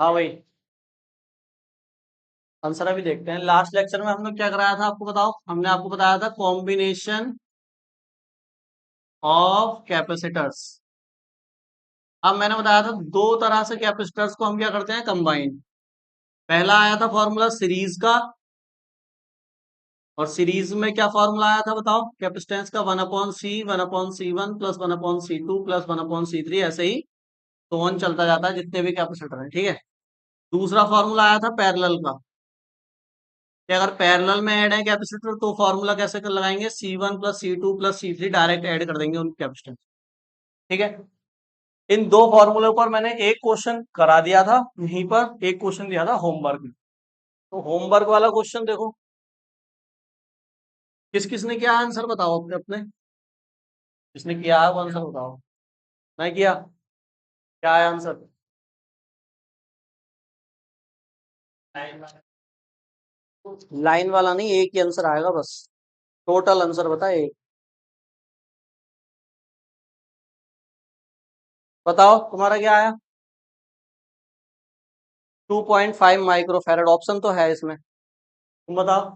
हाँ भाई, आंसर अभी देखते हैं। लास्ट लेक्चर में हमने क्या कराया था आपको बताओ? हमने आपको बताया था कॉम्बिनेशन ऑफ कैपेसिटर्स। अब मैंने बताया था दो तरह से कैपेसिटर्स को हम क्या करते हैं, कंबाइन। पहला आया था फॉर्मूला सीरीज का, और सीरीज में क्या फॉर्मूला आया था बताओ कैपेसिटेंस का? 1/c, 1/c1 plus 1/c2 plus 1/c3, ऐसे ही तो ऑन चलता जाता है जितने भी कैपेसिटर हैं, ठीक है। दूसरा फॉर्मूला आया था पैरेलल का, कि अगर पैरेलल में ऐड है कैपेसिटर तो फॉर्मूला कैसे कर लगाएंगे? C1 plus C2 plus C3 direct add कर देंगे उन कैपेसिटेंस, ठीक है। इन दो फॉर्मूलों पर मैंने एक क्वेश्चन करा दिया था, यहीं पर एक क्वेश्चन दिया था होमवर्क में। तो होमवर्क वाला क्वेश्चन देखो, किस किस ने किया आंसर बताओ अपने अपने। किसने किया है वो आंसर बताओ। मैं किया, क्या है आंसर? लाइन वाला नहीं, एक ही आंसर आएगा बस। टोटल आंसर बता एक। बताओ तुम्हारा क्या आया? 2.5 माइक्रोफैरड, ऑप्शन तो है इसमें, तुम बताओ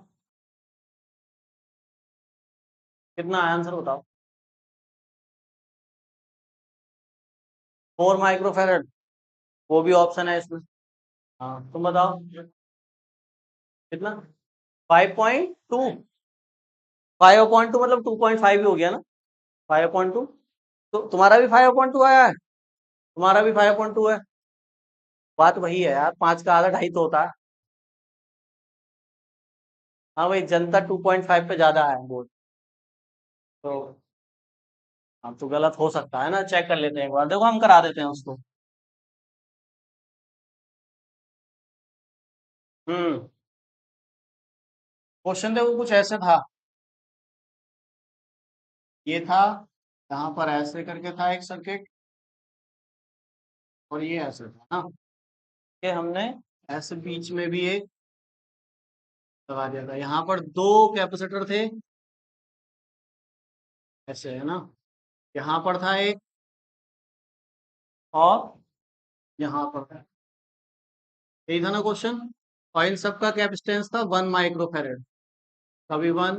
कितना आया आंसर बताओ। 4 माइक्रोफैरड, वो भी ऑप्शन है इसमें। हाँ तुम बताओ कितना। 5.2, 5.2 मतलब 2.5 ही हो गया ना। 5.2, तो तुम्हारा भी 5.2 आया है? तुम्हारा भी 5.2 है। बात वही है यार, 5 का आधा ढाई तो होता है। हाँ भाई, जनता 2.5 पे ज्यादा है वोट। तो हाँ, तो गलत हो सकता है ना, चेक कर लेते हैं एक बार, देखो हम करा देते हैं उसको। हम्म। क्वेश्चन देखो कुछ ऐसे था, ये था, यहाँ पर ऐसे करके था एक सर्किट, और ये ऐसे था ना, कि हमने ऐसे बीच में भी एक लगा दिया था। यहाँ पर दो कैपेसिटर थे, ऐसे है ना, यहाँ पर था एक, और यहाँ पर था, यही था ना क्वेश्चन। और इन सबका कैपेसिटेंस था 1 माइक्रोफेरेड। कभी वन,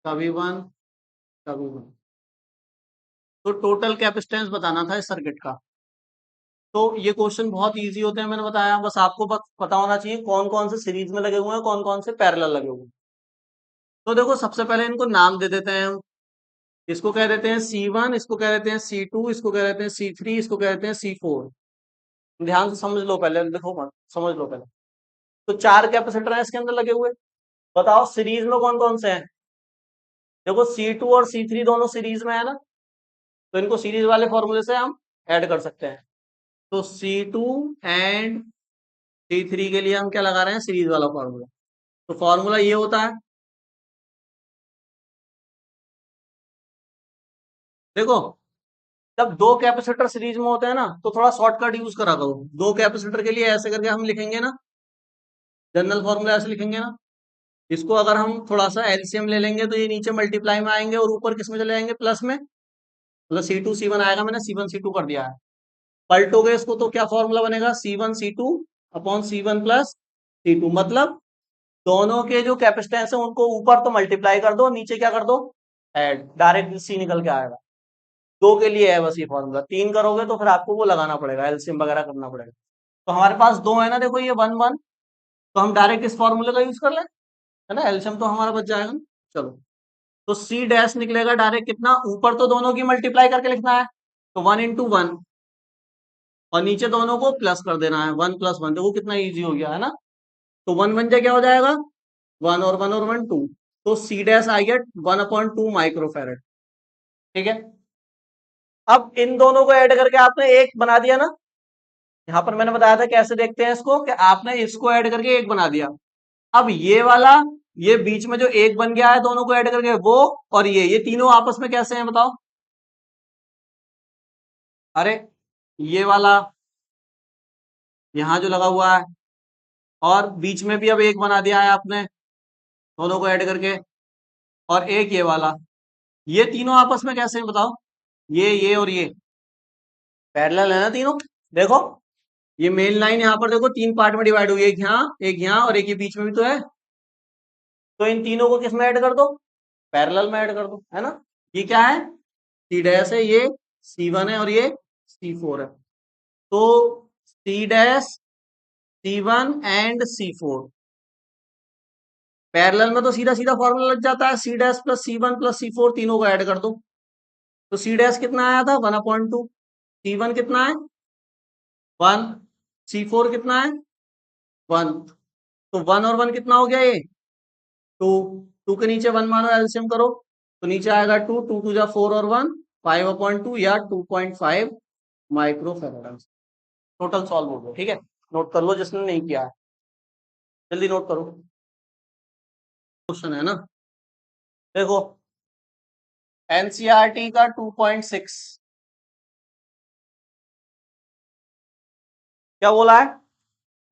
कभी वन, कभी वन। तो टोटल कैपेसिटेंस बताना था इस सर्किट का। तो ये क्वेश्चन बहुत इजी होते हैं, मैंने बताया, बस आपको बस पता होना चाहिए कौन कौन से सीरीज में लगे हुए हैं, कौन कौन से पैरेलल लगे हुए हैं। तो देखो सबसे पहले इनको नाम दे देते हैं हम। इसको कह देते हैं C1, इसको कह देते हैं C2, इसको कह देते हैं C3, इसको कह देते हैं C4। ध्यान से समझ लो पहले, देखो मत समझ लो पहले। तो चार कैपेसिटर हैं इसके अंदर लगे हुए। बताओ सीरीज में कौन कौन से हैं? देखो C2 और C3 दोनों सीरीज में है ना, तो इनको सीरीज वाले फॉर्मूले से हम ऐड कर सकते हैं। तो C2 एंड C3 के लिए हम क्या लगा रहे हैं? सीरीज वाला फॉर्मूला। तो फॉर्मूला ये होता है, देखो, जब दो कैपेसिटर सीरीज में होते हैं ना तो थोड़ा शॉर्टकट यूज करा करो। दो कैपेसिटर के लिए ऐसे करके हम लिखेंगे ना, जनरल फॉर्मूला ऐसे लिखेंगे ना। इसको अगर हम थोड़ा सा एलसीएम ले लेंगे तो ये नीचे मल्टीप्लाई में आएंगे और ऊपर किस में चले जाएंगे? प्लस में। मतलब C2 C1 आएगा, मैंने C1 C2 कर दिया है। पलटोगे इसको तो क्या फॉर्मूला बनेगा? C1 C2 upon C1 plus C2। मतलब दोनों के जो कैपेसिटेंस है उनको ऊपर तो मल्टीप्लाई कर दो, नीचे क्या कर दो? ऐड, डायरेक्ट सी निकल के आएगा। दो के लिए है बस ये फॉर्मूला, तीन करोगे तो फिर आपको वो लगाना पड़ेगा, एलसीएम वगैरह करना पड़ेगा। तो हमारे पास दो है ना, देखो ये 1 1, तो हम डायरेक्ट इस फॉर्मूले का यूज कर लें, है ना, एलसीएम तो हमारा बच जाएगा ना। चलो, तो सी डैश निकलेगा डायरेक्ट कितना? ऊपर तो दोनों की मल्टीप्लाई करके लिखना है, तो 1 × 1, और नीचे दोनों को प्लस कर देना है, 1 + 1। देखो कितना इजी हो गया है ना। तो 1 1 क्या हो जाएगा? 1 और 1 2। तो C dash I get 1/2 microfarad, ठीक है। अब इन दोनों को ऐड करके आपने एक बना दिया ना। यहाँ पर मैंने बताया था कैसे देखते हैं इसको, कि आपने इसको ऐड करके एक बना दिया। अब ये वाला, ये बीच में जो एक बन गया है दोनों को ऐड करके वो, और ये तीनों आपस में कैसे हैं बताओ? अरे ये वाला यहाँ जो लगा हुआ है, और बीच में भी अब एक बना दिया है आपने दोनों को ऐड करके, और एक ये वाला, ये तीनों आपस में कैसे हैं बताओ? ये और ये पैरेलल है ना तीनों, देखो। ये मेन लाइन यहाँ पर देखो 3 पार्ट में डिवाइड हुई है, एक यहाँ और एक ये बीच में भी तो है। तो इन तीनों को किस में ऐड कर दो, पैरेलल में ऐड कर दो, है ना। ये क्या है, सी डैश है, ये C1 है और ये C4 है। तो C dash C1 and C4 parallel में तो सीधा सीधा फॉर्मूला लग जाता है, C dash plus C1 plus C4 तीनों को ऐड कर दो। तो C डैश कितना आया था 1/2, C1 कितना है 1, C4 कितना है 1। तो 1 और 1 कितना हो गया, ये 2, 2 के नीचे 1 मानो, एलसीएम करो तो नीचे आएगा 2, 2 टू जा 4 और 1 5/2 या 2.5 माइक्रो फैराड। टोटल सॉल्व हो गया, ठीक है। नोट कर लो जिसने नहीं किया है, जल्दी नोट करो, क्वेश्चन है ना। देखो एनसीईआरटी का 2.6 क्या बोला है,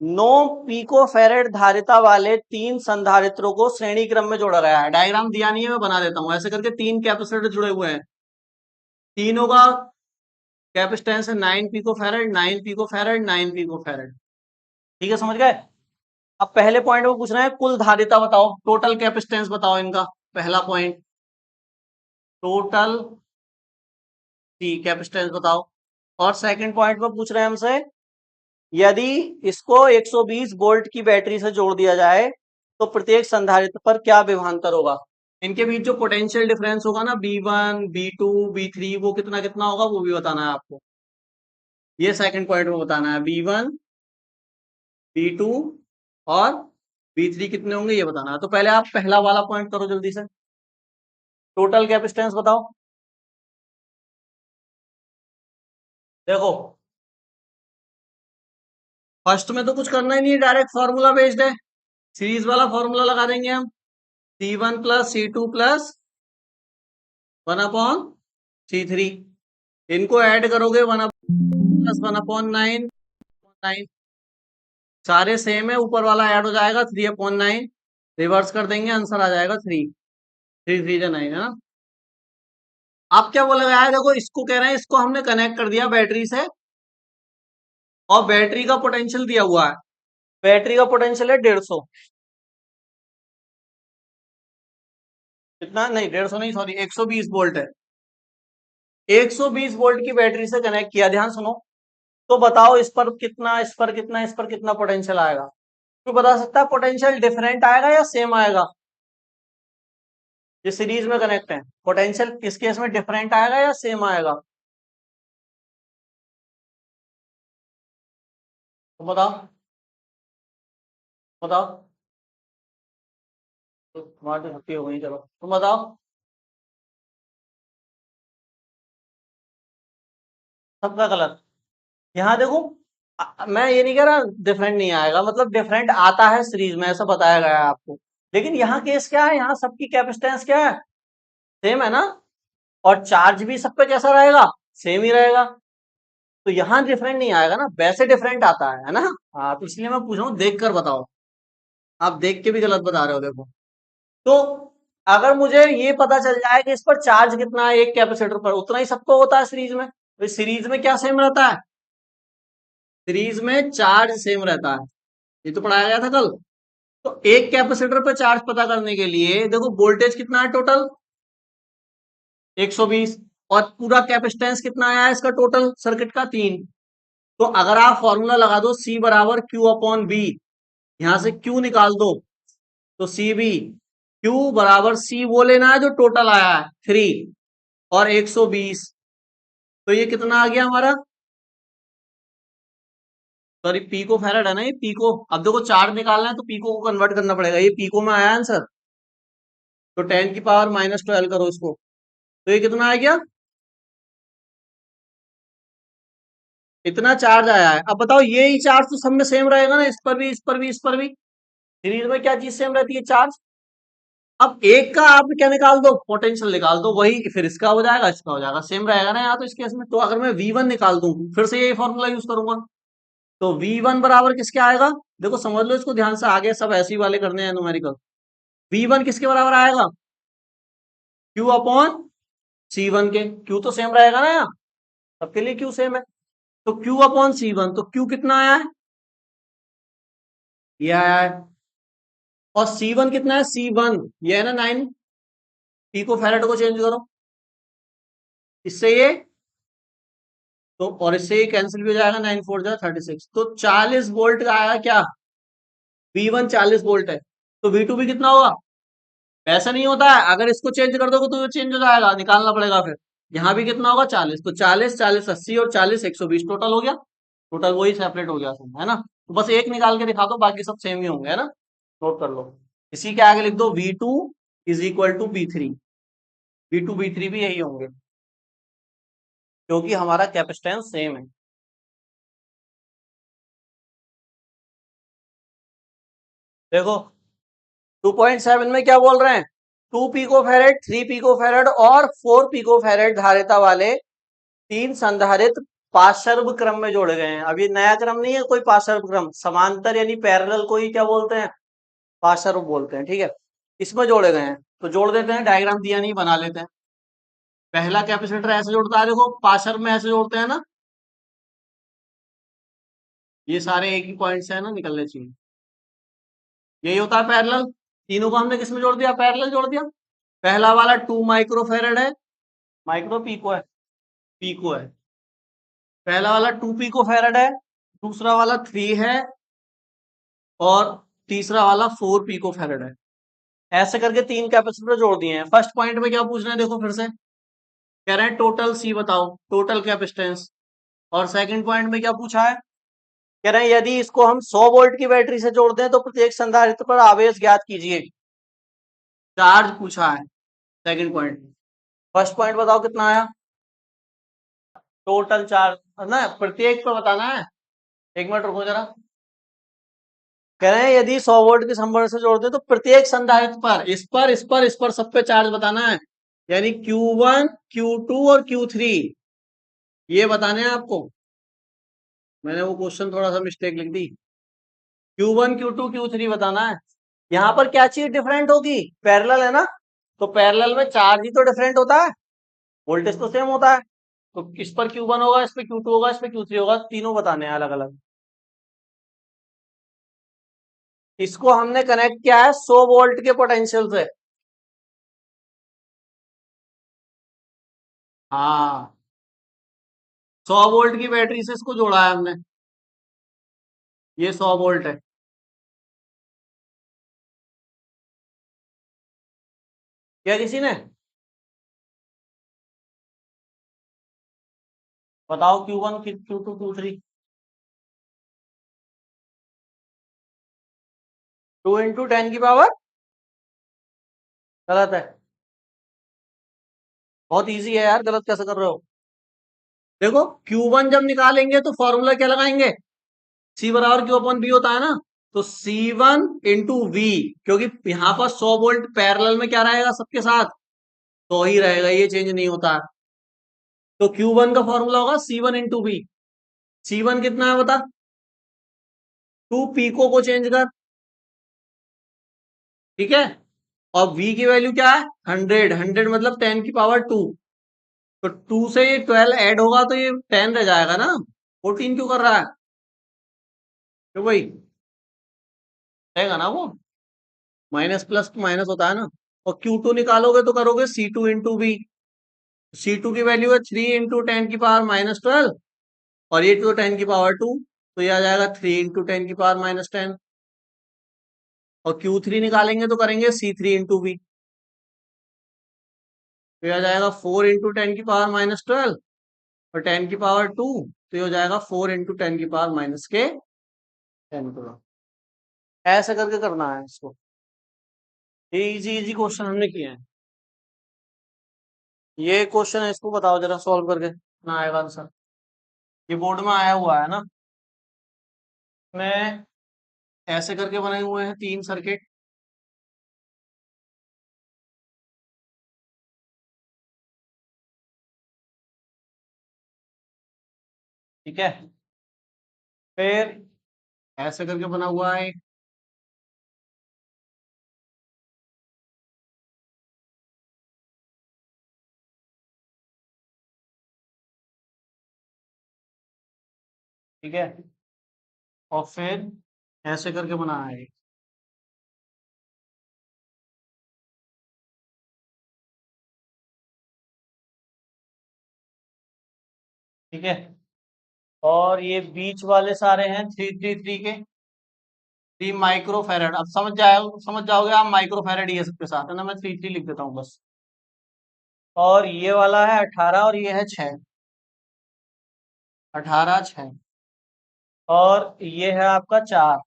9 पिको फेरेड धारिता वाले 3 संधारित्रों को श्रेणी क्रम में जोड़ा गया है। डायग्राम दिया नहीं है, मैं बना देता हूं। ऐसे करके 3 कैपेसिटर जुड़े हुए हैं, तीनों का कैपेसिटेंस है 9 picofarad, 9 picofarad, 9 picofarad. ठीक है, समझ गए। अब पहले पॉइंट में पूछ रहे हैं कुल धारिता बताओ, टोटल कैपेसिटेंस बताओ इनका, पहला पॉइंट टोटल सी कैपेसिटेंस बताओ। और सेकंड पॉइंट में पूछ रहे हैं हमसे यदि इसको 120 वोल्ट की बैटरी से जोड़ दिया जाए तो प्रत्येक संधारित्र पर क्या विभवांतर होगा। इनके बीच जो पोटेंशियल डिफरेंस होगा ना B1 B2 B3 वो कितना कितना होगा वो भी बताना है आपको। ये सेकंड पॉइंट में बताना है B1 B2 और B3 कितने होंगे ये बताना है। तो पहले आप पहला वाला पॉइंट करो जल्दी से, टोटल कैपेसिटेंस बताओ। देखो फर्स्ट में तो कुछ करना ही नहीं है, डायरेक्ट फॉर्मूला बेस्ड है, सीरीज वाला फॉर्मूला लगा देंगे हम, C1 plus C2 plus 1/C3। इनको ऐड करोगे 1 प्लस 1/9, 9 सारे सेम है, ऊपर वाला ऐड हो जाएगा 3/9, रिवर्स कर देंगे आंसर आ जाएगा 3, 3 3 9 है ना। आप क्या बोला गया है, देखो इसको कह रहे हैं, इसको हमने कनेक्ट कर दिया बैटरी से और बैटरी का पोटेंशियल दिया हुआ है, बैटरी का पोटेंशियल है 150, कितना नहीं 150 नहीं सॉरी 120 वोल्ट है, 120 वोल्ट की बैटरी से कनेक्ट किया, ध्यान सुनो। तो बताओ इस पर कितना, इस पर कितना, इस पर कितना पोटेंशियल आएगा। तो बता सकता है पोटेंशियल डिफरेंट आएगा या सेम आएगा। ये सीरीज में कनेक्ट है, पोटेंशियल इस केस में डिफरेंट आएगा या सेम आएगा, तो बताओ बताओ। तो तुम्हारी तो छुट्टी हो गई, चलो तुम बताओ। सबका गलत। यहाँ देखो मैं ये नहीं कह रहा डिफरेंट नहीं आएगा, मतलब डिफरेंट आता है सीरीज में, ऐसा बताया गया है आपको। लेकिन यहाँ केस क्या है, यहाँ सबकी कैपेसिटेंस क्या है, सेम है ना। और चार्ज भी सब पे कैसा रहेगा, सेम ही रहेगा। तो यहाँ डिफरेंट नहीं आएगा ना, वैसे डिफरेंट आता है ना। हाँ तो इसलिए मैं पूछ रहा हूँ देख कर बताओ, आप देख के भी गलत बता रहे हो देखो। तो अगर मुझे ये पता चल जाए कि इस पर चार्ज कितना है एक कैपेसिटर पर, उतना ही सबको होता है सीरीज में, तो सीरीज में क्या सेम रहता है, सीरीज में चार्ज सेम रहता है, ये तो पढ़ाया गया था कल। तो एक कैपेसिटर पर चार्ज पता करने के लिए देखो वोल्टेज कितना है टोटल 120, और पूरा कैपेसिटेंस कितना आया है इसका टोटल सर्किट का 3। तो अगर आप फॉर्मूला लगा दो C बराबर Q/B, यहां से Q निकाल दो तो CB, Q बराबर C वो लेना है जो टोटल आया है 3 और 120, तो ये कितना आ गया हमारा, सॉरी पीको फैराड है ना ये पीको। अब देखो चार्ज निकालना है तो पीको को कन्वर्ट करना पड़ेगा, ये पीको में आया आंसर। तो 10⁻⁻12 करो इसको, तो ये कितना आ गया, इतना चार्ज आया है। अब बताओ ये ही चार्ज तो सब में सेम रहेगा ना, इस पर भी इस पर भी इस पर भी, सीरीज में क्या चीज सेम रहती है, चार्ज। अब एक का आप क्या निकाल दो, पोटेंशियल निकाल दो, वही फिर इसका हो जाएगा इसका हो जाएगा, सेम रहेगा ना यहाँ तो इस केस में। तो अगर मैं V1 निकाल दूं फिर से यही फॉर्मूला यूज करूंगा, तो V1 बराबर किसके आएगा, देखो समझ लो इसको ध्यान से, आगे सब ऐसे ही वाले करने हैं न्यूमेरिकल। V1 किसके बराबर आएगा, Q/C1 के, Q तो सेम रहेगा ना यहाँ, सबके लिए Q सेम है। तो Q अपॉन C1, तो Q कितना आया है, ये आया है। और C1 कितना है, C1 ये है ना 9 पिको फैरेड को चेंज करो इससे ये, तो और इससे ये कैंसिल भी हो जाएगा, 9 4 जा 36, तो 40 वोल्ट का आया क्या, V1 40 वोल्ट है। तो V2 भी कितना होगा, ऐसा नहीं होता है, अगर इसको चेंज कर दोगे तो ये चेंज हो जाएगा, निकालना पड़ेगा फिर। यहाँ भी कितना होगा 40, तो 40 40 80 और 40 120 टोटल हो गया, टोटल वही सेपरेट हो गया सब, है ना। तो बस एक निकाल के दिखा दो, बाकी सब सेम ही होंगे, है ना, नोट कर लो। इसी के आगे लिख दो V2 is equal to V3, V2 V3 भी यही होंगे क्योंकि हमारा कैपेसिटेंस सेम है। देखो 2.7 में क्या बोल रहे हैं, 2 पिको फैरेड, 3 पिको फैरेड और 4 पिको फैरेड धारिता वाले तीन संधारित्र पार्श्व क्रम में जोड़े गए हैं। अभी नया क्रम नहीं है कोई, पार्श्व क्रम, समांतर यानी पैरेलल को ही क्या बोलते हैं, पार्श्व बोलते हैं, ठीक है। इसमें जोड़े गए हैं, तो जोड़ देते हैं, डायग्राम दिया नहीं बना लेते हैं। पहला कैपेसिटर ऐसे जोड़ता है, देखो पार्श्व में ऐसे जोड़ते हैं ना, ये सारे एक ही पॉइंट से है ना, निकलने चाहिए, यही होता है पैरेलल। तीनों को हमने किसमें जोड़ दिया, पैरेलल जोड़ दिया। पहला वाला 2 माइक्रो फैरेड है, माइक्रो पीको है, पीको है। पहला वाला 2 पिको फैरेड है, दूसरा वाला 3 है, और तीसरा वाला 4 पिको फैरेड है। ऐसे करके तीन कैपेसिटर जोड़ दिए हैं। फर्स्ट पॉइंट में क्या पूछ रहे हैं, देखो फिर से कह रहे हैं टोटल सी बताओ, टोटल कैपेसिटेंस। और सेकंड पॉइंट में क्या पूछा है, कह रहे हैं यदि इसको हम 100 वोल्ट की बैटरी से जोड़ते हैं तो प्रत्येक संधारित्र पर आवेश ज्ञात कीजिए, चार्ज पूछा है सेकंड पॉइंट। फर्स्ट पॉइंट बताओ कितना आया, टोटल चार्ज ना, प्रत्येक पर बताना है। एक मिनट रुको जरा, कह रहे हैं यदि 100 वोल्ट के संभर से जोड़ते हैं तो प्रत्येक संधारित्र पर, इस पर इस पर इस पर सब पे चार्ज बताना है, यानी Q1 Q2 और Q3 ये बताने हैं आपको। मैंने वो क्वेश्चन थोड़ा सा मिस्टेक लिख दी, Q1 Q2 Q3 बताना है। यहाँ पर क्या चीज डिफरेंट होगी, पैरेलल है ना, तो पैरेलल में चार्ज ही तो डिफरेंट होता है, वोल्टेज तो सेम होता है। तो इस पर Q1 होगा, इस पर Q2 होगा, इस पर Q3 होगा, तीनों बताने हैं अलग अलग। इसको हमने कनेक्ट किया है 100 वोल्ट के पोटेंशियल से, हाँ 100 वोल्ट की बैटरी से इसको जोड़ा है हमने, ये 100 वोल्ट है। क्या किसी ने, बताओ Q1 Q2 Q3, 2 इंटू 10 की पावर, गलत है, बहुत इजी है यार, गलत कैसे कर रहे हो। देखो Q1 जब निकालेंगे तो फॉर्मूला क्या लगाएंगे, C बराबर Q अपन V होता है ना, तो C1 इंटू V, क्योंकि यहाँ पर 100 वोल्ट पैरेलल में क्या रहेगा सबके साथ, तो ही रहेगा, ये चेंज नहीं होता है। तो Q1 का फॉर्मूला होगा C1 इंटू V। C1 कितना है बता, 2 पीको को चेंज कर, ठीक है। और V की वैल्यू क्या है, 100, 100 मतलब 10 की पावर 2, तो 2 से ये 12 ऐड होगा तो ये 10 रह जाएगा ना, 14 क्यों कर रहा है, क्यों भाई, रहेगा ना वो, माइनस प्लस माइनस होता है ना। और Q2 निकालोगे तो करोगे C2 इंटू वी, C2 की वैल्यू है 3 इंटू 10 की पावर -12, और ये तो 10 की पावर 2, तो ये आ जाएगा 3 इंटू 10 की पावर -10। और Q3 निकालेंगे तो करेंगे C3 इंटू वी, तो ये आ जाएगा 4 इंटू 10 की पावर -12 और 10 की पावर 2, तो ये हो जाएगा 4 इंटू 10 की पावर माइनस के 10 को। ऐसे करके करना है इसको, ये इजी इजी क्वेश्चन हमने किए हैं। ये क्वेश्चन है, इसको बताओ जरा सॉल्व करके ना आएगा आंसर, ये बोर्ड में आया हुआ है ना, मैं ऐसे करके बनाए हुए हैं तीन सर्किट, ठीक है। फिर ऐसे करके बना हुआ है एक, ठीक है, और फिर ऐसे करके बनाना है। ठीक है, और ये बीच वाले सारे हैं 333 के 3 माइक्रो फैराड। अब समझ जाओगे आप, माइक्रो फैराड ये सबके साथ है ना, मैं 3 लिख देता हूँ बस। और ये वाला है 18 और ये है 6, 18 6, और ये है आपका 4।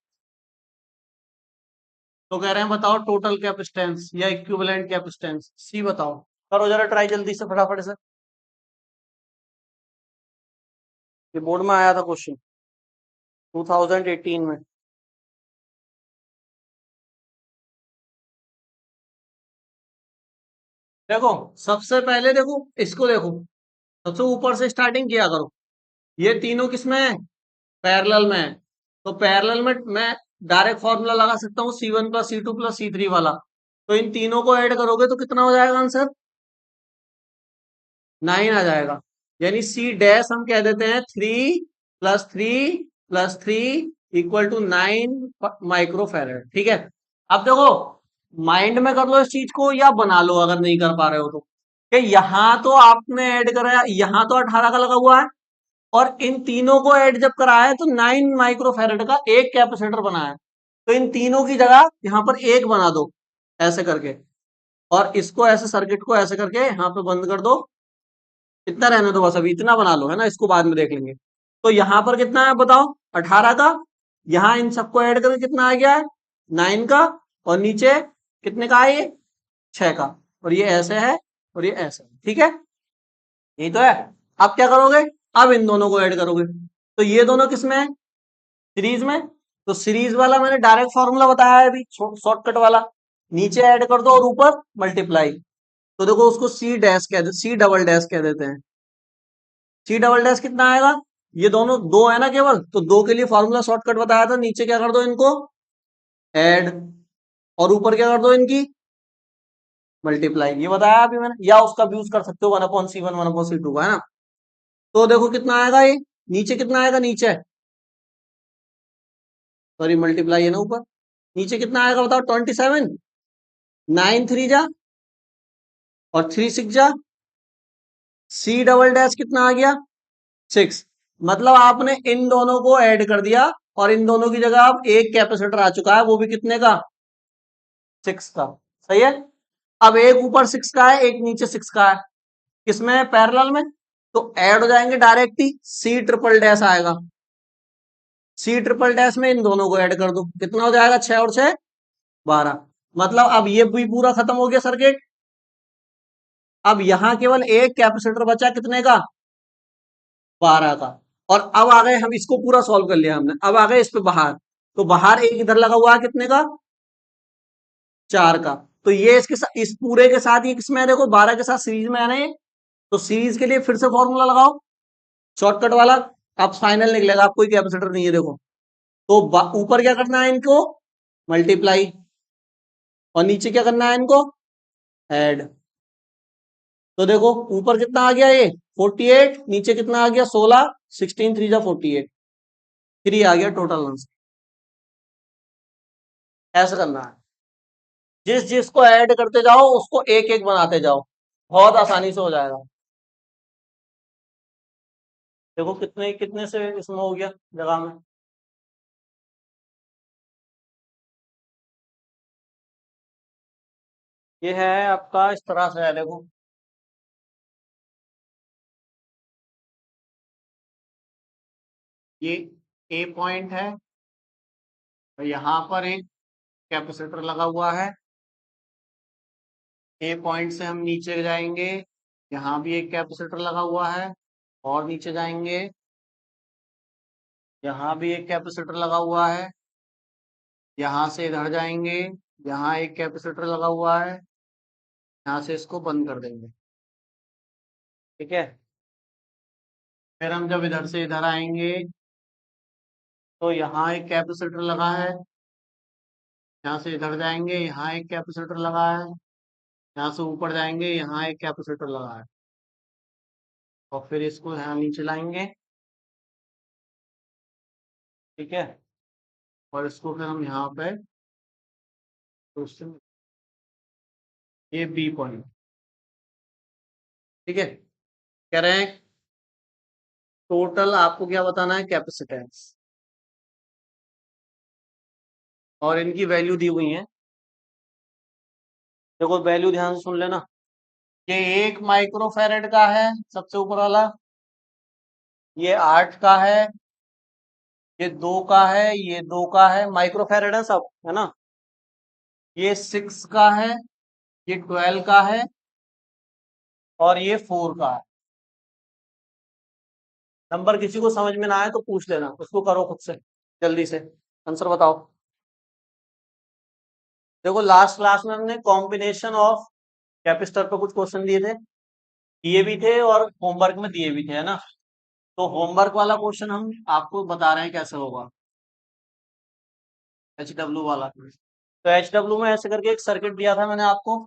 तो कह रहे हैं बताओ टोटल कैपेसिटेंस या इक्विवेलेंट कैपेसिटेंस, सी बताओ। करो जरा ट्राई जल्दी से फटाफट से, ये बोर्ड में आया था क्वेश्चन 2018 में। देखो सबसे पहले देखो इसको देखो, सबसे ऊपर से स्टार्टिंग किया करो। ये तीनों किसमें है, पैरेलल में है। तो पैरेलल में मैं डायरेक्ट फॉर्मूला लगा सकता हूँ C1 + C2 + C3 वाला। तो इन तीनों को ऐड करोगे तो कितना हो जाएगा आंसर, 9 आ जाएगा। यानी सी डैश हम कह देते हैं 3 + 3 + 3 = 9 माइक्रोफैरड। ठीक है, अब देखो माइंड में कर लो इस चीज को या बना लो अगर नहीं कर पा रहे हो तो, कि यहाँ तो आपने ऐड करा, यहाँ तो 18 का लगा हुआ है, और इन तीनों को ऐड जब कराया है तो 9 माइक्रोफैरड का एक कैपेसिटर बना है। तो इन तीनों की जगह यहाँ पर एक बना दो ऐसे करके, और इसको ऐसे सर्किट को ऐसे करके यहाँ पे बंद कर दो। इतना रहने दो बस, अभी इतना बना लो, है ना, इसको बाद में देख लेंगे। तो यहाँ पर कितना है बताओ, 18 का, यहाँ इन सबको ऐड करके कितना आ गया है, 9 का, और नीचे कितने का है ये, 6 का, और ये ऐसे है और ये ऐसे है। ठीक है, यही तो है। अब क्या करोगे, अब इन दोनों को ऐड करोगे। तो ये दोनों किसमें है, सीरीज में। तो सीरीज वाला मैंने डायरेक्ट फॉर्मूला बताया है अभी, शॉर्टकट वाला, नीचे ऐड कर दो और ऊपर मल्टीप्लाई। तो देखो उसको सी डैश कह दे, सी डबल डैश कह देते हैं। सी डबल डैश कितना आएगा, ये दोनों दो है ना केवल, तो दो के लिए फॉर्मूला शॉर्टकट बताया था, नीचे क्या कर दो इनको ऐड, और ऊपर क्या कर दो इनकी मल्टीप्लाई, ये बताया अभी मैंने। या उसका भी यूज कर सकते हो 1/C1 1/C2 का, है ना। तो देखो कितना आएगा ये, नीचे कितना आएगा, नीचे सॉरी मल्टीप्लाई है ना ऊपर, नीचे कितना आएगा बताओ, 27, 9 3 जा और 3 6 जा, सी डबल डैश कितना आ गया 6। मतलब आपने इन दोनों को ऐड कर दिया, और इन दोनों की जगह अब एक कैपेसिटर आ चुका है, वो भी कितने का, 6 का। सही है, अब एक ऊपर 6 का है, एक नीचे 6 का है, किसमें है, पैरेलल में। तो ऐड हो जाएंगे डायरेक्ट ही, सी ट्रिपल डैश आएगा, सी ट्रिपल डैश में इन दोनों को ऐड कर दो, कितना हो जाएगा, 6 और 6 12। मतलब अब ये भी पूरा खत्म हो गया सर्किट। अब यहां केवल एक कैपेसिटर बचा, कितने का, 12 का। और अब आ गए हम, इसको पूरा सॉल्व कर लिया हमने, अब आ गए इस पे बाहर। तो बाहर एक इधर लगा हुआ है, कितने का, 4 का। तो ये इसके साथ, इस पूरे के साथ ये किसमें है, देखो 12 के साथ सीरीज में है ना ये। तो सीरीज के लिए फिर से फॉर्मूला लगाओ शॉर्टकट वाला, अब फाइनल निकलेगा, अब कोई कैपेसिटर नहीं है देखो। तो ऊपर क्या करना है इनको मल्टीप्लाई, और नीचे क्या करना है इनको ऐड। तो देखो ऊपर कितना आ गया ये 48, नीचे कितना आ गया 16, 16 3 जा 48, 3 आ गया टोटल आंसर। ऐसा करना है, जिस जिसको ऐड करते जाओ उसको एक एक बनाते जाओ, बहुत आसानी से हो जाएगा। देखो कितने कितने से इसमें हो गया जगह में। ये है आपका इस तरह से है देखो, ये ए पॉइंट है, और यहाँ पर एक कैपेसिटर लगा हुआ है। ए पॉइंट से हम नीचे जाएंगे, यहाँ भी एक कैपेसिटर लगा हुआ है, और नीचे जाएंगे, यहाँ भी एक कैपेसिटर लगा हुआ है, यहाँ से इधर जाएंगे, यहाँ एक कैपेसिटर लगा हुआ है, यहाँ से इसको बंद कर देंगे। ठीक है, फिर हम जब इधर से इधर आएंगे तो यहाँ एक कैपेसिटर लगा है, यहाँ से इधर जाएंगे, यहाँ एक कैपेसिटर लगा है, यहाँ से ऊपर जाएंगे, यहाँ एक कैपेसिटर लगा है, और फिर इसको यहाँ नीचे लाएंगे, ठीक है, और इसको फिर हम यहाँ पे तो उससे ये बी पॉइंट, ठीक है। कह रहे हैं टोटल आपको क्या बताना है, कैपेसिटेंस, और इनकी वैल्यू दी हुई है। देखो वैल्यू ध्यान से सुन लेना। ये 1 माइक्रोफेरेड का है सबसे ऊपर वाला, ये 8 का है, ये 2 का है, ये 2 का है, माइक्रोफेरेड है सब, है ना। ये 6 का है, ये 12 का है, और ये 4 का है। नंबर किसी को समझ में ना आए तो पूछ लेना, उसको करो खुद से जल्दी से, आंसर बताओ। देखो लास्ट क्लास में हमने कॉम्बिनेशन ऑफ कैपेसिटर पे कुछ क्वेश्चन दिए थे, दिए भी थे और होमवर्क में दिए भी थे, है ना। तो होमवर्क वाला क्वेश्चन हम आपको बता रहे हैं कैसे होगा, HW वाला। तो HW में ऐसे करके एक सर्किट दिया था मैंने आपको,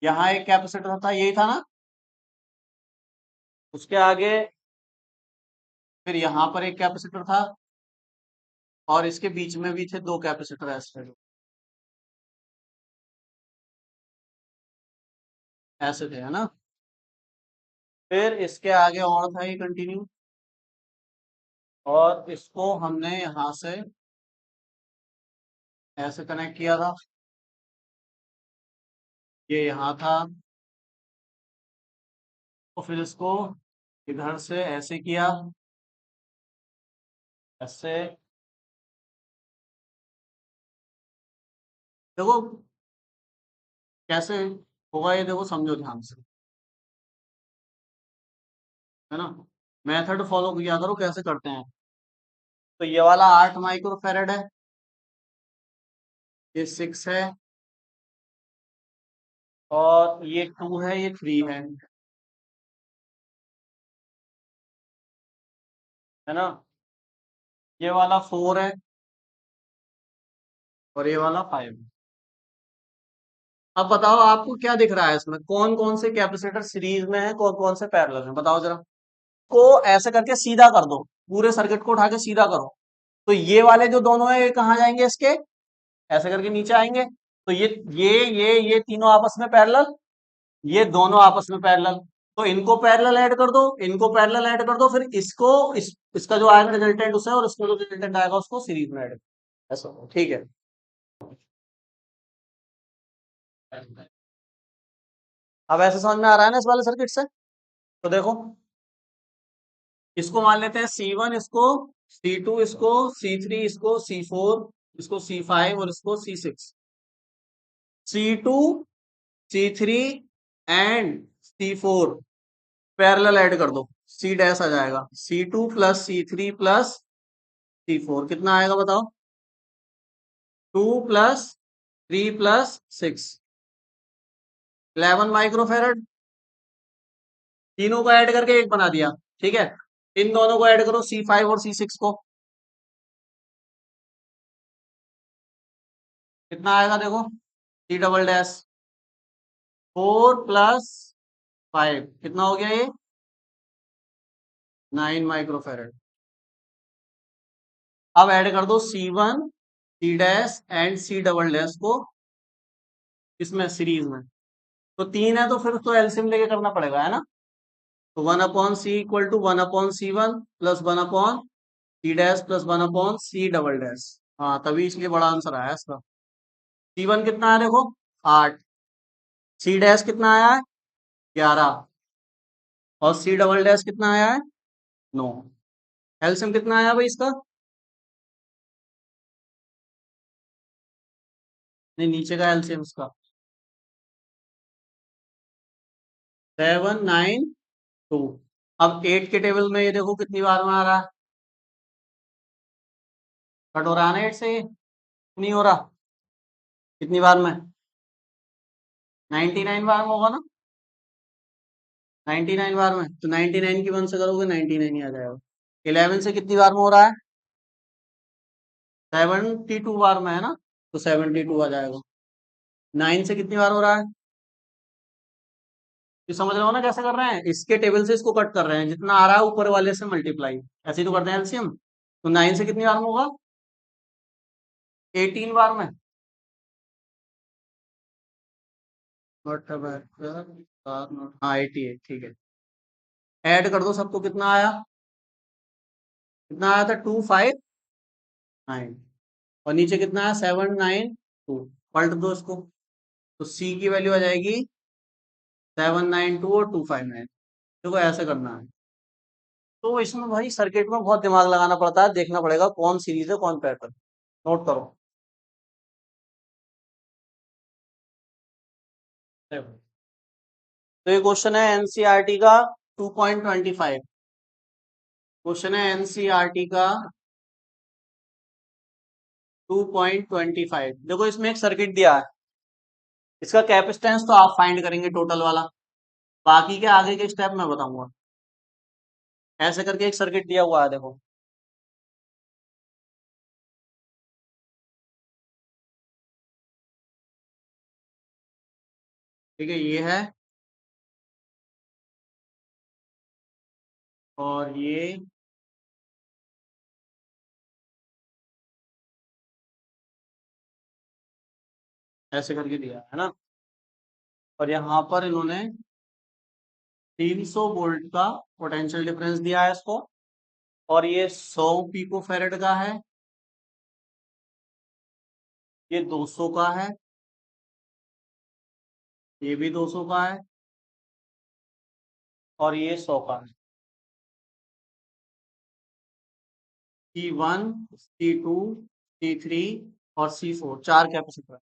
यहाँ एक कैपेसिटर था, यही था ना, उसके आगे फिर यहाँ पर एक कैपेसिटर था, और इसके बीच में भी थे 2 कैपेसिटर ऐसे थे, है ना। फिर इसके आगे और था ये कंटिन्यू, और इसको हमने यहाँ से ऐसे कनेक्ट किया था, ये यहाँ था, तो फिर इसको इधर से ऐसे किया, ऐसे। देखो कैसे होगा ये, देखो समझो ध्यान से, है ना। मेथड फॉलो किया करो कैसे करते हैं। तो ये वाला 8 माइक्रोफेरेड है, ये 6 है, और ये 2 है, ये 3 है ना। ये वाला 4 है, और ये वाला 5। अब बताओ आपको क्या दिख रहा है इसमें, कौन कौन से कैपेसिटर सीरीज में है, कौन कौन से पैरेलल में, बताओ जरा। को ऐसे करके सीधा कर दो, पूरे सर्किट को उठा के सीधा करो। तो ये वाले जो दोनों है ये कहाँ जाएंगे, इसके ऐसे करके नीचे आएंगे। तो ये तीनों आपस में पैरेलल, ये दोनों आपस में पैरेलल। तो इनको पैरेलल ऐड कर दो, इनको पैरेलल ऐड कर दो, फिर इसको इसका जो आएगा रिजल्टेंट उसे, और इसका जो रिजल्टेंट आएगा उसको सीरीज में ऐड, ऐसा, ठीक है। अब ऐसे समझ में आ रहा है ना इस वाले सर्किट से। तो देखो इसको मान लेते हैं C1, इसको C2, इसको C3, इसको C4, इसको C5, और इसको C6। C2, C3 and C4 parallel add कर दो, C डैश आ जाएगा, C2 plus C3 plus C4 कितना आएगा बताओ, 2 प्लस 3 प्लस 6, 11 माइक्रोफेरेड। तीनों को ऐड करके एक बना दिया, ठीक है। इन दोनों को ऐड करो, C5 और C6 को, कितना आएगा देखो, C डबल डैश 4 प्लस 5 कितना हो गया ये, 9 माइक्रोफेरेड। अब ऐड कर दो C1, C dash and C double dash को इसमें सीरीज में। तो 3 है तो फिर उसको एलसीएम लेके करना पड़ेगा, है ना। तो 1/C equal to 1/C1 plus 1/C dash plus 1/C double dash. हाँ तभी इसलिए बड़ा आंसर आया इसका। C1 कितना है देखो, 8, C डैश कितना आया है, 11, और C डबल डैश कितना आया है, 9। एलसीएम कितना आया भाई इसका, नहीं नीचे का एलसीएम इसका 792। अब 8 के टेबल में ये देखो कितनी बार में आ रहा है, कट हो रहा है ना 8 से, ये नहीं हो रहा, कितनी बार में, 99 बार में होगा ना, 99 बार में। तो 99 की 1 से करोगे 99 ही आ जाएगा। 11 से कितनी बार में हो रहा है, 72 बार में, है ना। तो 72 आ जाएगा। 9 से कितनी बार हो रहा है, ये समझ रहे हो ना कैसे कर रहे हैं, इसके टेबल से इसको कट कर रहे हैं, जितना आ रहा है ऊपर वाले से मल्टीप्लाई, ऐसे ही तो करते हैं एलसीएम। तो 9 से कितनी बार में होगा? 18 बार में। हाँ 88, ठीक है। ऐड कर दो सबको, कितना आया? कितना आया था? 259। और नीचे कितना है? 792। पलट दो इसको, तो सी की वैल्यू आ जाएगी 792 और 259। देखो ऐसे करना है। तो इसमें भाई सर्किट में बहुत दिमाग लगाना पड़ता है, देखना पड़ेगा कौन सीरीज है कौन पैरेलल। नोट करो। देखो, तो ये क्वेश्चन है एनसीईआरटी का 2.25। क्वेश्चन है एनसीईआरटी का 2.25। देखो इसमें एक सर्किट दिया है, इसका कैपेसिटेंस तो आप फाइंड करेंगे टोटल वाला, बाकी के आगे के स्टेप मैं बताऊंगा। ऐसे करके एक सर्किट दिया हुआ है, देखो। ठीक है, ये है और ये ऐसे करके दिया है ना। और यहाँ पर इन्होंने 300 वोल्ट का पोटेंशियल डिफरेंस दिया है इसको, और ये 100 पिको फैरेड का है, ये 200 का है, ये भी 200 का है, और ये 100 का है। C1, C2, C3 और C4 चार कैपेसिटर।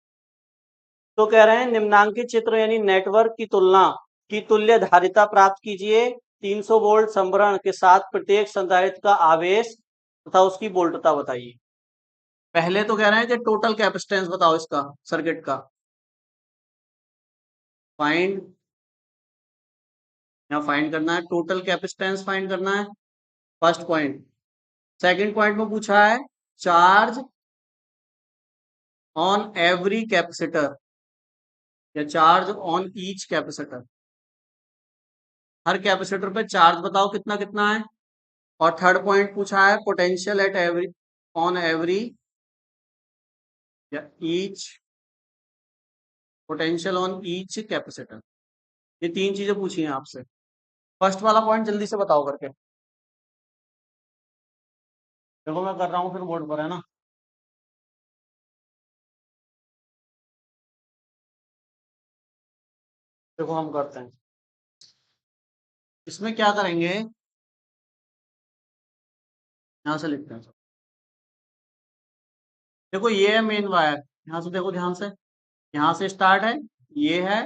तो कह रहे हैं निम्नांकित चित्र यानी नेटवर्क की तुलना की तुल्य धारिता प्राप्त कीजिए। 300 वोल्ट संभरण के साथ प्रत्येक संधारित्र का आवेश तथा उसकी वोल्टता बताइए। पहले तो कह रहे हैं कि टोटल कैपेसिटेंस बताओ इसका, सर्किट का। फाइंड, यहाँ फाइंड करना है, टोटल कैपेसिटेंस फाइंड करना है, फर्स्ट पॉइंट। सेकंड पॉइंट में पूछा है चार्ज ऑन एवरी कैपेसिटर या चार्ज ऑन ईच कैपेसिटर। हर कैपेसिटर पे चार्ज बताओ कितना कितना है। और थर्ड पॉइंट पूछा है potential at every, on every या each, potential on each capacitor. ये तीन चीजें पूछी हैं आपसे। फर्स्ट वाला पॉइंट जल्दी से बताओ करके। देखो मैं कर रहा हूँ फिर बोर्ड पर, है ना। देखो हम करते हैं, इसमें क्या करेंगे, यहां से लिखते हैं। देखो ये है मेन वायर, यहाँ से देखो ध्यान से, यहाँ से स्टार्ट है, ये है,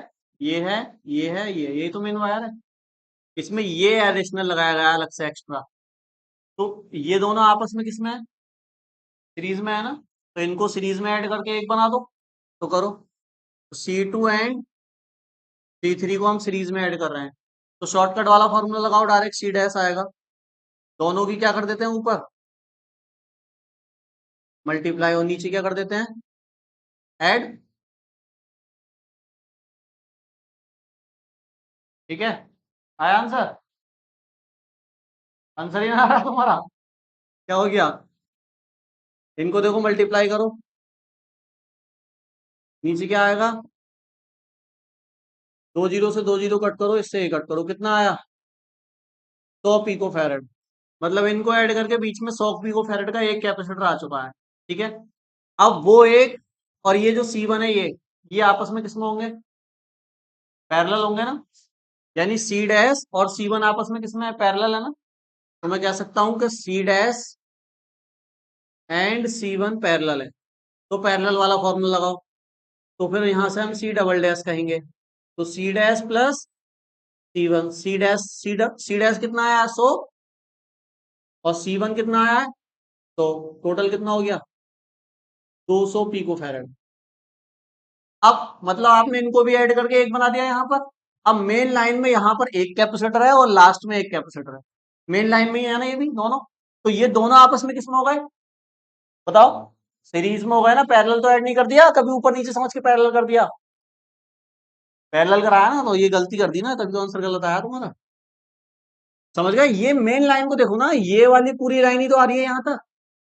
ये है, ये है, ये यही तो मेन वायर है। इसमें ये एडिशनल लगाया गया है अलग से एक्स्ट्रा। तो ये दोनों आपस में किसमें है? सीरीज में है ना। तो इनको सीरीज में ऐड करके एक बना दो, तो करो। C2 एंड C3 को हम सीरीज में ऐड कर रहे हैं, तो शॉर्टकट वाला फॉर्मूला लगाओ, डायरेक्ट C डैश आएगा। दोनों की क्या कर देते हैं ऊपर मल्टीप्लाई, और नीचे क्या कर देते हैं ऐड। ठीक है, आया आंसर? आंसर ही ना आ रहा तुम्हारा, क्या हो गया? इनको देखो मल्टीप्लाई करो, नीचे क्या आएगा? दो जीरो से दो जीरो कट करो, इससे ये कट करो, कितना आया? 100 पिको फैरेड। मतलब इनको ऐड करके बीच में 100 पिको फैरेड का एक कैपेसिटर आ चुका है। ठीक है, अब वो एक और ये जो C1 है, ये आपस में किसमें होंगे? पैरेलल होंगे ना। यानी C डैश और C1 आपस में किसमें है? पैरेलल है ना। तो मैं कह सकता हूं कि C dash and C1 parallel है। तो पैरेलल वाला फॉर्मूला लगाओ, तो फिर यहां से हम C डबल डैश कहेंगे। तो C dash plus C1, C dash कितना आया? 100, और C1 कितना आया है? तो टोटल कितना हो गया? 200 पिको फैरेड। अब मतलब आपने इनको भी ऐड करके एक बना दिया यहाँ पर। अब मेन लाइन में यहाँ पर एक कैपेसिटर है और लास्ट में एक कैपेसिटर है, मेन लाइन में ही है ना ये भी दोनों। तो ये दोनों आपस में किसमें हो गए बताओ? सीरीज में हो गए ना। पैरेलल तो ऐड नहीं कर दिया कभी, ऊपर नीचे समझ के पैरेलल कर दिया। पैरेलल कराया ना, तो ये गलती कर दी ना, तभी तो आंसर गलत आया तुम्हारा। समझ गए? ये मेन लाइन को देखो ना, ये वाली पूरी लाइन ही तो आ रही है यहाँ तक।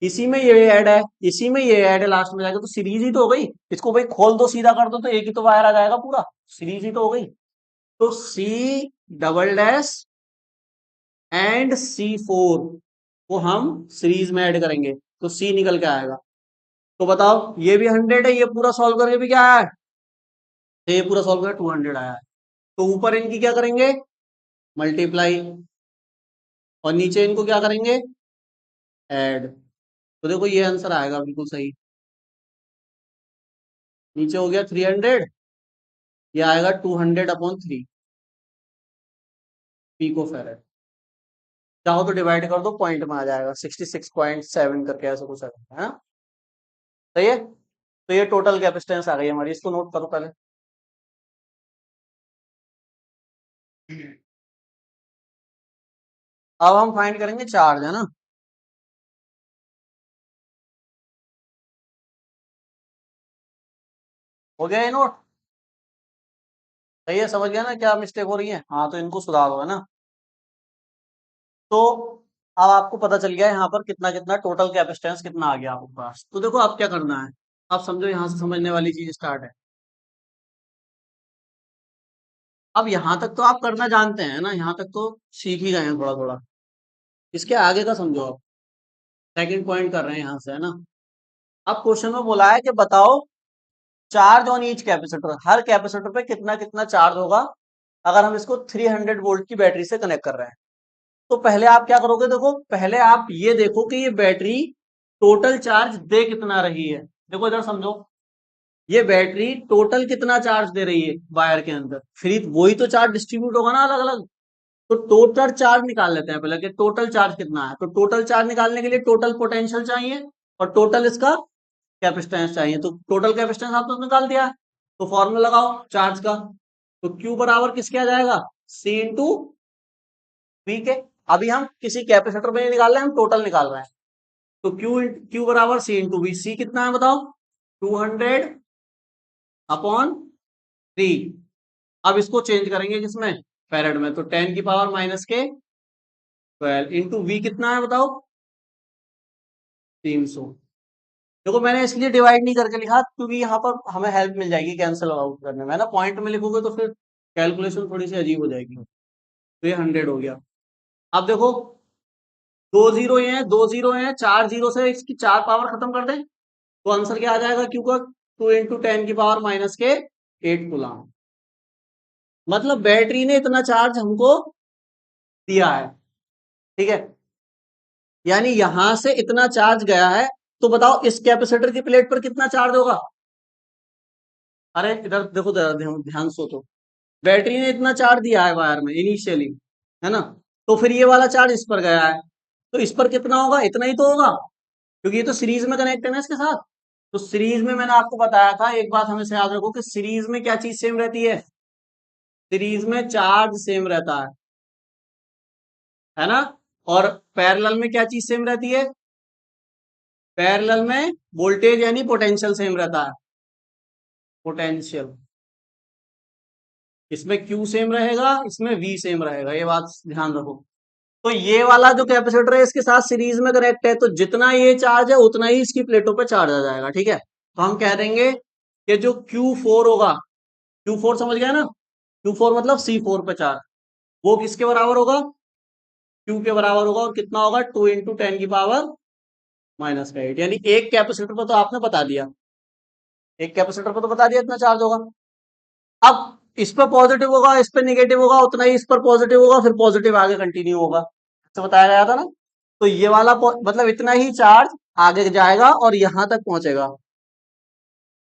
इसी में ये ऐड है, इसी में ये ऐड है, लास्ट में जाके तो सीरीज ही तो हो गई। इसको भाई खोल दो, सीधा कर दो, तो एक ही तो वायर आ जाएगा पूरा, सीरीज ही तो हो गई। तो C double dash and C4 को हम सीरीज में ऐड करेंगे तो सी निकल के आएगा। तो बताओ, ये भी 100 है, ये पूरा सॉल्व करके भी क्या आया है, तो ये पूरा सॉल्व करके 200 आया है। तो ऊपर इनकी क्या करेंगे, मल्टीप्लाई, और नीचे इनको क्या करेंगे, ऐड। तो देखो ये आंसर आएगा बिल्कुल सही। नीचे हो गया 300, ये आएगा 200/3 पीको फेरेड। चाहो तो डिवाइड कर दो, पॉइंट में आ जाएगा 66.7 करके, ऐसा कुछ है ना। सही है। तो ये टोटल कैपेसिटेंस आ गई हमारी, इसको नोट करो पहले। अब हम फाइंड करेंगे चार्ज, है ना। हो गया ये नोट। सही है, समझ गया ना क्या मिस्टेक हो रही है, हाँ तो इनको सुधारो, है ना। तो अब आपको पता चल गया यहाँ पर कितना कितना टोटल कैपेसिटेंस कितना आ गया आपके पास। तो देखो आप क्या करना है, आप समझो, यहाँ से समझने वाली चीज स्टार्ट है। अब यहाँ तक तो आप करना जानते हैं ना, यहाँ तक तो सीख ही गए हैं थोड़ा थोड़ा। इसके आगे का समझो आप, सेकंड पॉइंट कर रहे हैं यहाँ से, है ना। अब क्वेश्चन में बोला है कि बताओ चार्ज ऑन ईच कैपेसिटर, हर कैपेसिटर पे कितना कितना चार्ज होगा अगर हम इसको 300 वोल्ट की बैटरी से कनेक्ट कर रहे हैं। तो पहले आप क्या करोगे, देखो पहले आप ये देखो कि ये बैटरी टोटल चार्ज दे कितना रही है। देखो इधर समझो, ये बैटरी टोटल कितना चार्ज दे रही है वायर के अंदर, फिर वही तो चार्ज डिस्ट्रीब्यूट होगा ना अलग अलग। तो टोटल चार्ज निकाल लेते हैं पहले कि टोटल चार्ज कितना है। तो टोटल चार्ज निकालने के लिए टोटल पोटेंशियल चाहिए और टोटल इसका कैपेसिटेंस चाहिए। तो टोटल कैपेसिटेंस आपने निकाल दिया, तो फॉर्मूला लगाओ चार्ज का। तो Q बराबर किसके आ जाएगा, C इंटू वी के। अभी हम किसी कैपेसिटर में नहीं निकाल रहे हैं, हम टोटल निकाल रहे हैं। तो Q बराबर C इंटू वी। सी कितना है बताओ, 200/3। अब इसको चेंज करेंगे किसमें, फेरेड में। तो 10⁻⁻12 इंटू वी कितना है बताओ, 300। देखो मैंने इसलिए डिवाइड नहीं करके लिखा क्योंकि यहाँ पर हमें हेल्प मिल जाएगी कैंसिल आउट करने में, है ना। पॉइंट में लिखोगे तो फिर कैलकुलेशन थोड़ी सी अजीब हो जाएगी। तो ये 100 हो गया। अब देखो, दो जीरो ये हैं, दो जीरो हैं, चार जीरो से इसकी चार पावर खत्म कर दें तो आंसर क्या आ जाएगा क्यू का, 2 × 10⁻⁻8 कूलम। मतलब बैटरी ने इतना चार्ज हमको दिया है, ठीक है। यानी यहां से इतना चार्ज गया है। तो बताओ इस कैपेसिटर की प्लेट पर कितना चार्ज होगा। अरे इधर देखो जरा, ध्यान से तो, बैटरी ने इतना चार्ज दिया है वायर में इनिशियली, है ना। तो फिर ये वाला चार्ज इस पर गया है, तो इस पर कितना होगा, इतना ही तो होगा, क्योंकि ये तो सीरीज में कनेक्ट है ना इसके साथ। तो सीरीज में मैंने आपको बताया था, एक बात हमेशा याद रखो कि सीरीज में क्या चीज सेम रहती है, सीरीज में चार्ज सेम रहता है ना। और पैरेलल में क्या चीज सेम रहती है, पैरेलल में वोल्टेज यानी पोटेंशियल सेम रहता है, पोटेंशियल। इसमें Q सेम रहेगा, इसमें V सेम रहेगा, ये बात ध्यान रखो। तो ये वाला जो कैपेसिटर है इसके साथ सीरीज में कनेक्ट है, तो जितना ये चार्ज है उतना ही इसकी प्लेटों पे चार्ज आ जाएगा, ठीक है। तो हम कह देंगे कि जो Q4 होगा, Q4 समझ गया ना, Q4 मतलब C4 पे चार्ज, वो किसके बराबर होगा, Q के बराबर होगा। और कितना होगा, 2 × 10⁻⁻8। यानी एक कैपेसिटर पर तो आपने बता दिया, एक कैपेसिटर पर तो बता दिया इतना चार्ज होगा। अब इस पर पॉजिटिव होगा, इस पर निगेटिव होगा, उतना ही इस पर पॉजिटिव होगा, फिर पॉजिटिव आगे कंटिन्यू होगा, तो बताया गया था ना। तो ये वाला मतलब इतना ही चार्ज आगे जाएगा और यहां तक पहुंचेगा।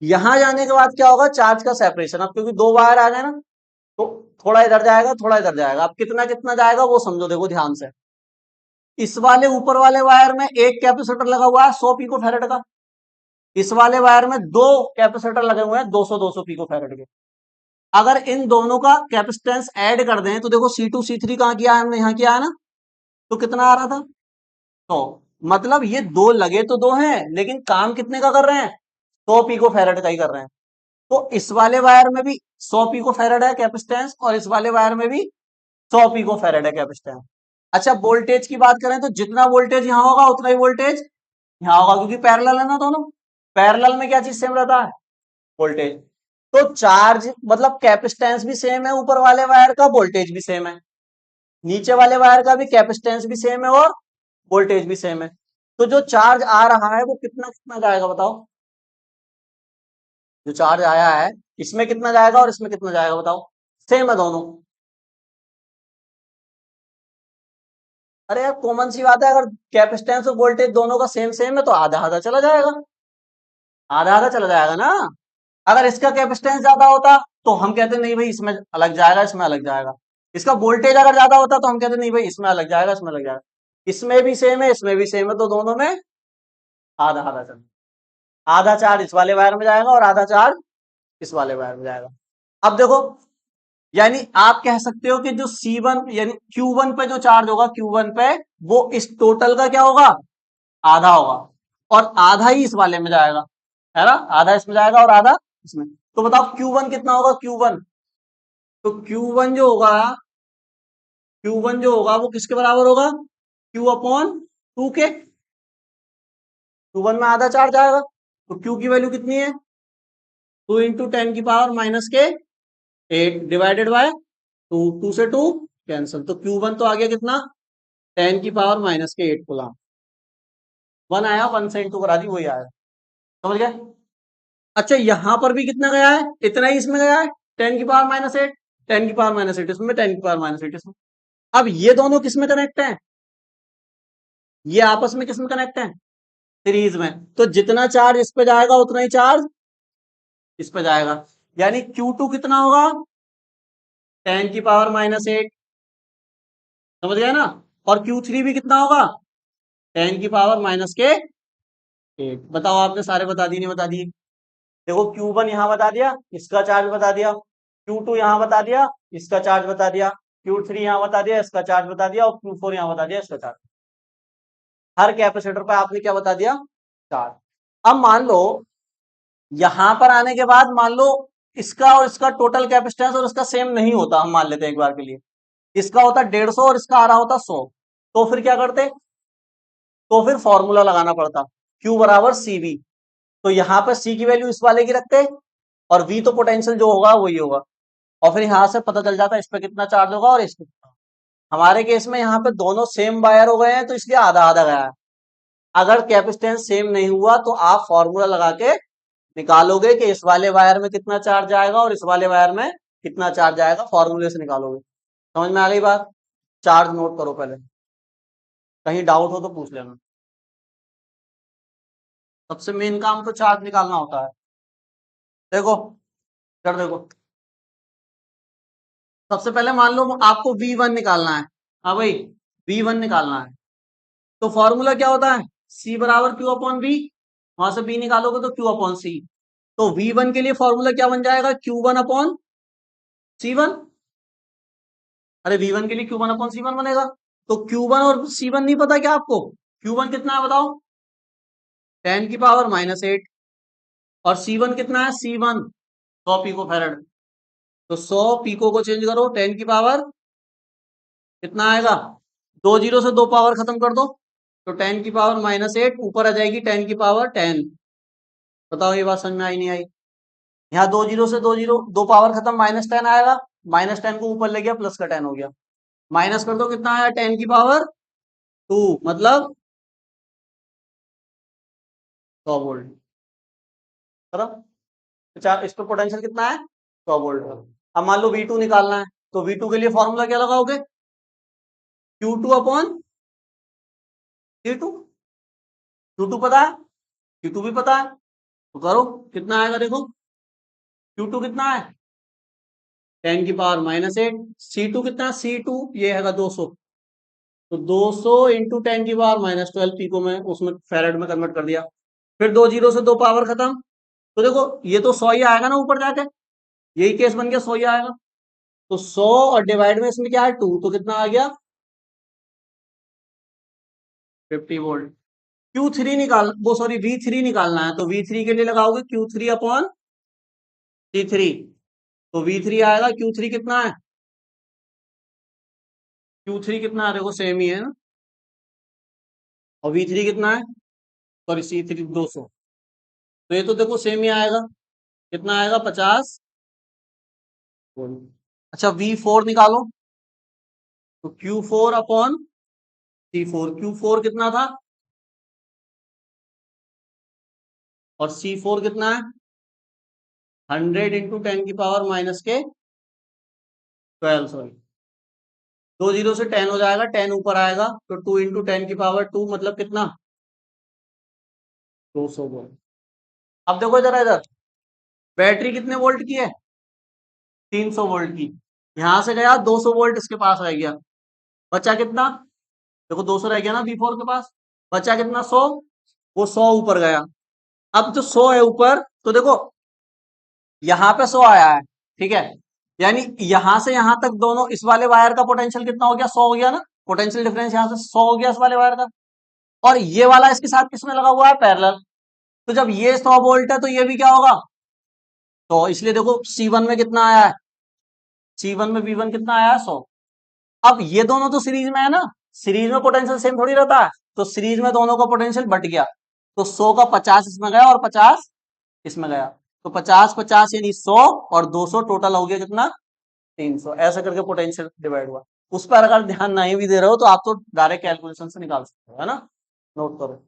यहां जाने के बाद क्या होगा, चार्ज का सेपरेशन। अब क्योंकि दो वायर आ गए ना, तो थोड़ा इधर जाएगा, थोड़ा इधर जाएगा। अब कितना कितना जाएगा वो समझो, देखो ध्यान से। इस वाले ऊपर वाले वायर में एक कैपेसिटर लगा हुआ है 100 पिको फैरेड का, इस वाले वायर में दो कैपेसिटर लगे हुए हैं 200 पिको फैरेड के। अगर इन दोनों का कैपेसिटेंस ऐड कर दें तो देखो C2 C3 कहां किया है हमने, यहां किया है ना। तो कितना आ रहा था, तो मतलब ये दो लगे तो दो हैं, लेकिन काम कितने का कर रहे हैं, 100 पिको फैरेड का ही कर रहे हैं। तो इस वाले वायर में भी 100 पिको फैरेड है कैपेसिटेंस, और इस वाले वायर में भी 100 पिको फैरेड है कैपेसिटेंस। अच्छा वोल्टेज की बात करें तो जितना वोल्टेज यहां होगा उतना ही वोल्टेज यहाँ होगा क्योंकि पैरेलल है ना दोनों। पैरेलल में क्या चीज सेम रहता है? वोल्टेज। तो चार्ज मतलब कैपेसिटेंस भी सेम है, ऊपर वाले वायर का वोल्टेज भी सेम है, नीचे वाले वायर का भी कैपेसिटेंस भी सेम है और वोल्टेज भी सेम है। तो जो चार्ज आ रहा है वो कितना कितना जाएगा बताओ? जो चार्ज आया है इसमें कितना जाएगा और इसमें कितना जाएगा बताओ? सेम है दोनों। अरे यार कॉमन सी बात है, अगर कैपेसिटेंस और वोल्टेज दोनों का सेम सेम है तो आधा आधा चला जाएगा, आधा आधा चला जाएगा ना। अगर इसका कैपेसिटेंस ज्यादा होता तो हम कहते नहीं भाई इसमें अलग जाएगा इसमें अलग जाएगा। इसका वोल्टेज अगर ज्यादा होता तो हम कहते नहीं भाई इसमें अलग जाएगा इसमें अलग जाएगा। इसमें भी सेम है इसमें भी सेम है तो दोनों में आधा आधा चला, आधा चार्ज इस वाले वायर में जाएगा और आधा चार्ज इस वाले वायर में जाएगा। अब देखो, यानी आप कह सकते हो कि जो C1 यानी Q1 पे जो चार्ज होगा Q1 पे, वो इस टोटल का क्या होगा? आधा होगा, और आधा ही इस वाले में जाएगा, है ना, आधा इसमें जाएगा और आधा इसमें। तो बताओ Q1 कितना होगा? Q1, तो Q1 जो होगा, Q1 जो होगा वो किसके बराबर होगा? Q अपॉन 2 के। Q1 में आधा चार्ज आएगा तो Q की वैल्यू कितनी है? 2 इंटू 10⁻⁻8 डिवाइडेड बाय 2, 2 से 2 कैंसिल, तो Q1 तो आ गया कितना? 10⁻⁻8 कूलम। 1 आया, 1 से इंटू करा दी वही आया, समझ गए? अच्छा यहां पर भी कितना गया है? इतना ही इसमें गया है, 10⁻⁻8, 10⁻⁻8 इसमें, 10⁻⁻8 इसमें। अब ये दोनों किस में कनेक्ट हैं? ये आपस में किस में कनेक्ट हैं? सीरीज में। तो जितना चार्ज इस पे जाएगा उतना ही चार्ज इस पे जाएगा, यानी Q2 कितना होगा? 10⁻⁻8, समझ गया ना? और Q3 भी कितना होगा? 10⁻⁻8। बताओ, आपने सारे बता दिए नहीं बता दिए? देखो Q1 यहां बता दिया, इसका चार्ज बता दिया, Q2 यहां बता दिया, इसका चार्ज बता दिया, Q3 यहां बता दिया, इसका चार्ज बता दिया, और Q4 यहां बता दिया, इसका चार्ज। हर कैपेसिटर पे आपने क्या बता दिया? चार्ज। अब मान लो यहां पर आने के बाद मान लो इसका और इसका टोटल कैपेसिटेंस और इसका सेम नहीं होता, हम मान लेते हैं एक बार के लिए, इसका होता 150 और इसका आ रहा होता 100, तो फिर क्या करते? तो फिर फॉर्मूला लगाना पड़ता, Q बराबर CV। तो यहाँ पे C की वैल्यू इस वाले की रखते, और V तो पोटेंशियल जो होगा वही होगा, और फिर यहाँ से पता चल जाता इस पे कितना चार्ज होगा और इस पे। हमारे केस में यहाँ पे दोनों सेम वायर हो गए हैं तो इसलिए आधा आधा गया है। अगर कैपेसिटेंस सेम नहीं हुआ तो आप फॉर्मूला लगा के निकालोगे कि इस वाले वायर में कितना चार्ज आएगा और इस वाले वायर में कितना चार्ज आएगा, फॉर्मूले से निकालोगे। समझ में आ गई बात? चार्ज नोट करो पहले, कहीं डाउट हो तो पूछ लेना। सबसे मेन काम तो चार्ज निकालना होता है। देखो, कर देखो, सबसे पहले मान लो आपको V1 निकालना है। हाँ भाई, V1 निकालना है, तो फॉर्मूला क्या होता है? C बराबर Q अपॉन V। वहां से B निकालोगे तो Q अपॉन C। तो V1 के लिए फॉर्मूला क्या बन जाएगा? Q1 upon C1। अरे V1 के लिए Q1 अपॉन C1 बनेगा। तो Q1 और C1 नहीं पता क्या आपको? Q1 कितना है बताओ? 10⁻⁻8। और C1 कितना है? C1 100 pico farad. तो 100 पिको को चेंज करो, 10 की पावर कितना आएगा? 2 जीरो से 2 पावर खत्म कर दो, तो 10⁻⁻8 ऊपर आ जाएगी 10⁻10। बताओ ये बात समझ में आई नहीं आई? यहाँ 2 जीरो से 2 जीरो 2 पावर खत्म, -10 आएगा, -10 को ऊपर ले गया, प्लस का 10 हो गया, माइनस कर दो कितना आया? 10⁻2, मतलब 100 वोल्ट। इस पर पोटेंशियल कितना है? 100 वोल्ट। अब मान लो V2 निकालना है, तो V2 के लिए फॉर्मूला क्या लगाओगे? Q2 upon C2। Q2 पता है, Q2 भी पता है, तो करो कितना आएगा देखो। Q2 कितना है? 10⁻⁻8। C2 कितना है? C2 ये हैगा 200, तो 200 इंटू 10⁻⁻12 पिको में उसमें फैरेड में कन्वर्ट कर दिया। फिर 2 जीरो से 2 पावर खत्म, तो देखो ये तो 100 ही आएगा ना ऊपर जाके, यही केस बन गया, 100 ही आएगा। तो 100 और डिवाइड में इसमें क्या है 2, तो कितना आ गया? 50 वोल्ट। Q3 निकाल वो सॉरी V3 निकालना है, तो V3 के लिए लगाओगे Q3 अपॉन C3। तो V3 आएगा, Q3 कितना है? Q3 कितना है देखो, सेम ही है ना। और V3 कितना है? सॉरी C3 200, तो ये तो देखो सेम ही आएगा, कितना आएगा 50 वोल्ट। अच्छा V4 निकालो, तो Q4 अपॉन C4, Q4 कितना था और C4 कितना है 100 इंटू 10 की पावर माइनस के 12, सॉरी 2 जीरो से 10 हो जाएगा, 10 ऊपर आएगा तो 2 इंटू 10 की पावर 2 मतलब कितना 200 वोल्ट। अब देखो जरा इधर, बैटरी कितने वोल्ट की है 300 वोल्ट की, यहां से गया 200 वोल्ट इसके पास रह गया, बचा कितना, देखो 200 रह गया ना V4 के पास, बचा कितना 100, वो 100 ऊपर गया। अब जो 100 है ऊपर, तो देखो यहाँ पे 100 आया है, ठीक है, यानी यहां से यहां तक दोनों इस वाले वायर का पोटेंशियल कितना हो गया 100 हो गया ना, पोटेंशियल डिफरेंस यहां से 100 हो गया इस वाले वायर का, और ये वाला इसके साथ किसमें लगा हुआ है पैरेलल, तो जब ये 100 वोल्ट है तो ये भी क्या होगा, तो इसलिए देखो C1 में कितना आया है, C1 में V1 कितना आया है 100। अब ये दोनों तो सीरीज में है ना, सीरीज में पोटेंशियल सेम थोड़ी रहता है, तो सीरीज में दोनों का पोटेंशियल बट गया, तो 100 का 50 इसमें गया और 50 इसमें गया, तो 50 50 यानी 100 और 200 टोटल हो गया कितना 300, ऐसा करके पोटेंशियल डिवाइड हुआ। उस पर अगर ध्यान नहीं भी दे रहे हो तो आप तो डायरेक्ट कैलकुलेशन से निकाल सकते हो, है ना, नोट करो।